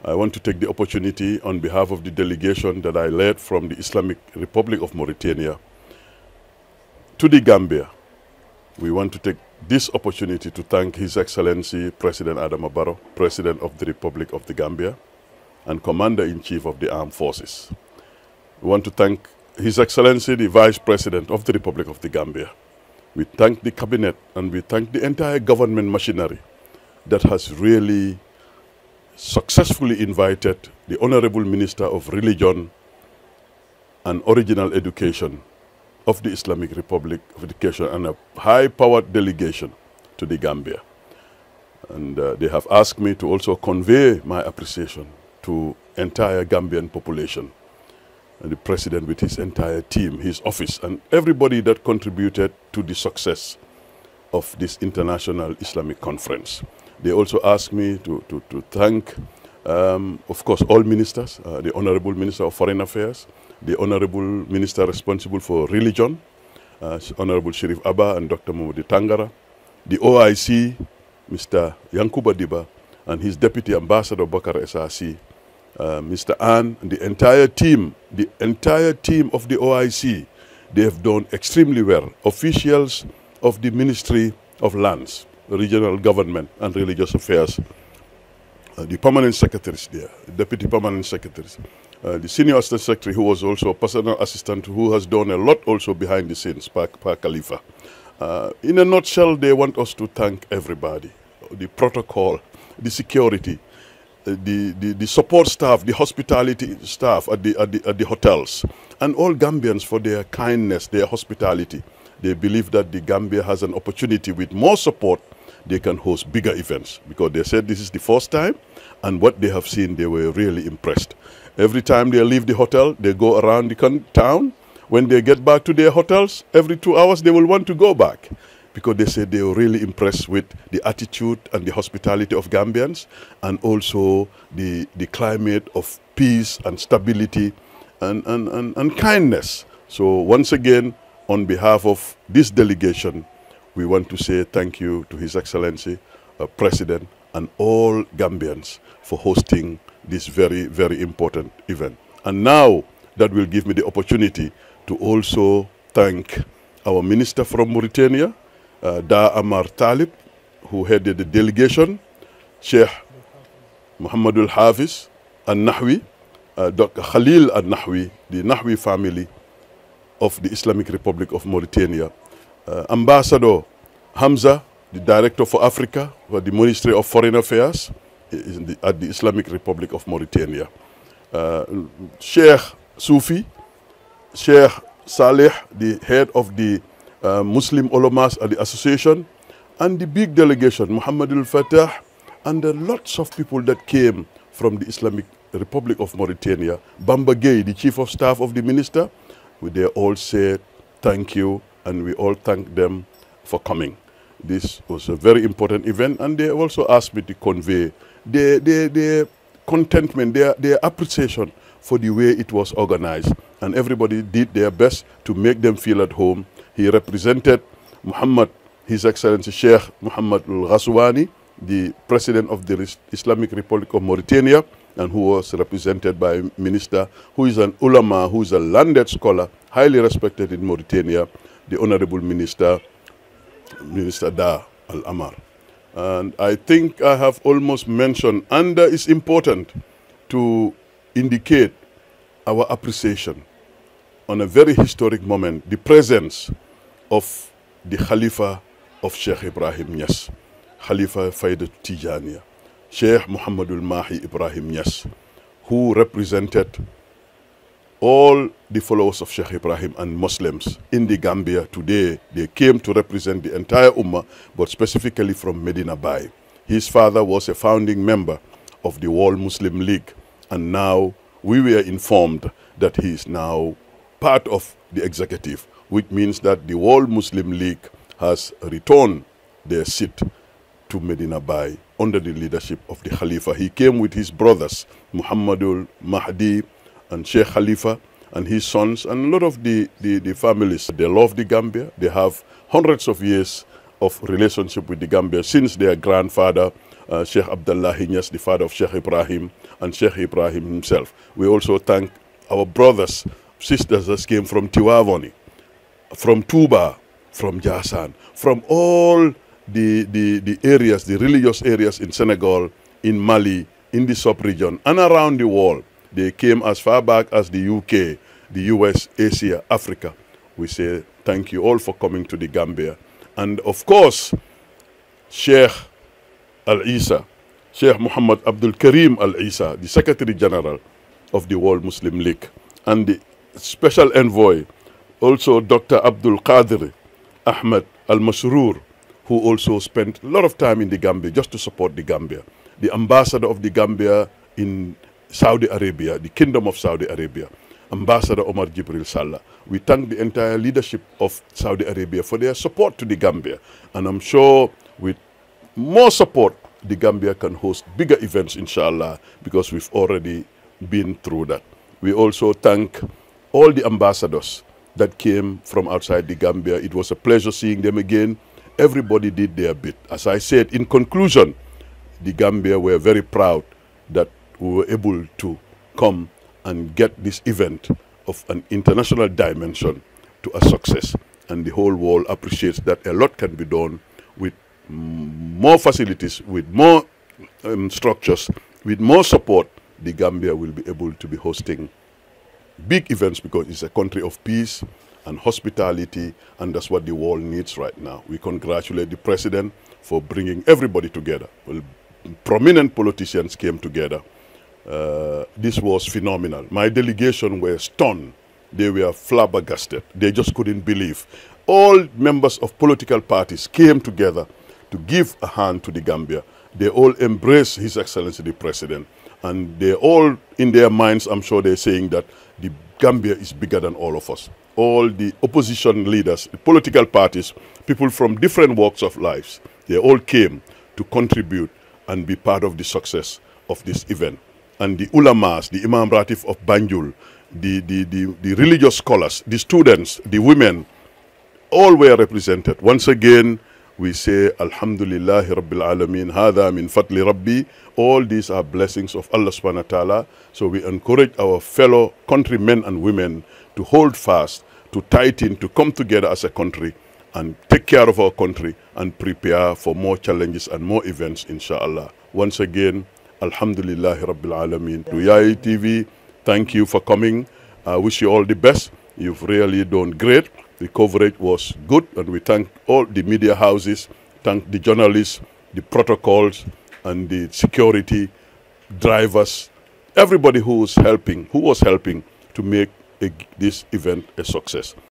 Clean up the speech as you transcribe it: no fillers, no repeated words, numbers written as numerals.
I want to take the opportunity on behalf of the delegation that I led from the Islamic Republic of Mauritania to the Gambia. We want to take this opportunity to thank His Excellency President Adama Barrow, President of the Republic of the Gambia and Commander-in-Chief of the Armed Forces. We want to thank His Excellency the Vice President of the Republic of the Gambia. We thank the Cabinet and we thank the entire government machinery that has really successfully invited the Honorable Minister of Religion and Original Education of the Islamic Republic of Education and a high-powered delegation to the Gambia. And they have asked me to also convey my appreciation to entire Gambian population, and the President with his entire team, his office, and everybody that contributed to the success of this International Islamic Conference. They also asked me to thank, of course, all ministers, the Honorable Minister of Foreign Affairs, the Honorable Minister responsible for Religion, Honorable Sharif Abba and Dr. Mohammed Tangara, the OIC, Mr. Yankuba Diba, and his Deputy Ambassador Bakar SRC, Mr. Ann, and the entire team of the OIC. They have done extremely well. Officials of the Ministry of Lands, Regional Government and Religious Affairs, the permanent secretaries there, the deputy permanent secretaries, the senior assistant secretary who was also a personal assistant who has done a lot also behind the scenes, Pa Khalifa. In a nutshell, they want us to thank everybody, the protocol, the security, the support staff, the hospitality staff at the hotels, and all Gambians for their kindness, their hospitality. They believe that the Gambia has an opportunity with more support, they can host bigger events, because they said this is the first time, and what they have seen, they were really impressed. Every time they leave the hotel, they go around the town. When they get back to their hotels, every 2 hours, they will want to go back, because they said they were really impressed with the attitude and the hospitality of Gambians, and also the climate of peace and stability and kindness. So once again, on behalf of this delegation, we want to say thank you to His Excellency, President, and all Gambians for hosting this very, very important event. And now that will give me the opportunity to also thank our minister from Mauritania, Da Amar Talib, who headed the delegation, Sheikh Muhammadul Hafiz Al-Nahwi, Dr. Khalil Al-Nahwi, the Nahwi family of the Islamic Republic of Mauritania, Ambassador Hamza, the Director for Africa for the Ministry of Foreign Affairs at the Islamic Republic of Mauritania, Sheikh Sufi, Sheikh Saleh, the head of the Muslim Ulamas at the association, and the big delegation, Muhammad al-Fatah, and lots of people that came from the Islamic Republic of Mauritania. Bamba Gay, the Chief of Staff of the Minister, they all said thank you, and we all thank them for coming. This was a very important event, and they also asked me to convey their contentment, their appreciation for the way it was organized, and everybody did their best to make them feel at home. He represented His Excellency Sheikh Muhammad al-Ghazwani, the President of the Islamic Republic of Mauritania, and who was represented by a minister who is an ulama, who is a landed scholar, highly respected in Mauritania, the Honorable Minister Da Al-Amar. And I think I have almost mentioned, and it's important to indicate our appreciation on a very historic moment, the presence of the Khalifa of Sheikh Ibrahim Niass, Khalifa Fayda Tijaniya, Sheikh Muhammadul Mahi Ibrahim Niass, who represented all the followers of Sheikh Ibrahim and Muslims in the Gambia today. They came to represent the entire Ummah, but specifically from Medina Bay. His father was a founding member of the World Muslim League, and now we were informed that he is now part of the executive, which means that the World Muslim League has returned their seat to Medina Bay under the leadership of the Khalifa. He came with his brothers, Muhammadul Mahdi and Sheikh Khalifa, and his sons, and a lot of the families. They love the Gambia. They have hundreds of years of relationship with the Gambia since their grandfather Sheikh Abdullahi Niass, the father of Sheikh Ibrahim, and Sheikh Ibrahim himself. We also thank our brothers, sisters that came from Tiwavoni, from Tuba, from Jasan, from all the areas, the religious areas in Senegal, in Mali, in the sub-region, and around the world. They came as far back as the UK, the US, Asia, Africa. We say thank you all for coming to the Gambia. And of course, Sheikh Al-Isa, Sheikh Muhammad Abdul Karim Al-Isa, the Secretary General of the World Muslim League, and the Special Envoy, also Dr. Abdul Qadir Ahmed Al-Masroor, who also spent a lot of time in the Gambia just to support the Gambia. The Ambassador of the Gambia in Saudi Arabia, the Kingdom of Saudi Arabia, Ambassador Omar Jibril Sallah. We thank the entire leadership of Saudi Arabia for their support to the Gambia. And I'm sure with more support, the Gambia can host bigger events, inshallah, because we've already been through that. We also thank all the ambassadors that came from outside the Gambia. It was a pleasure seeing them again. Everybody did their bit. As I said, in conclusion, the Gambia were very proud that we were able to come and get this event of an international dimension to a success. And the whole world appreciates that a lot can be done with more facilities, with more structures, with more support. The Gambia will be able to be hosting big events because it's a country of peace and hospitality, and that's what the world needs right now. We congratulate the president for bringing everybody together. Well, prominent politicians came together. This was phenomenal. My delegation were stunned. They were flabbergasted. They just couldn't believe. All members of political parties came together to give a hand to the Gambia. They all embraced His Excellency the President. And they all, in their minds, I'm sure they're saying that the Gambia is bigger than all of us. All the opposition leaders, the political parties, people from different walks of life, they all came to contribute and be part of the success of this event. And the Ulamas, the Imam Ratif of Banjul, the religious scholars, the students, the women, all were represented. Once again, we say, Alhamdulillah Rabbil Alameen, Hada min Fatli Rabbi. All these are blessings of Allah subhanahu wa ta'ala. So we encourage our fellow countrymen and women to hold fast, to tighten, to come together as a country and take care of our country and prepare for more challenges and more events, inshallah. Once again, Alhamdulillah Rabbil Alameen. To YAYI TV, thank you for coming. I wish you all the best. You've really done great. The coverage was good, and we thank all the media houses, thank the journalists, the protocols, and the security, drivers, everybody who was helping to make this event a success.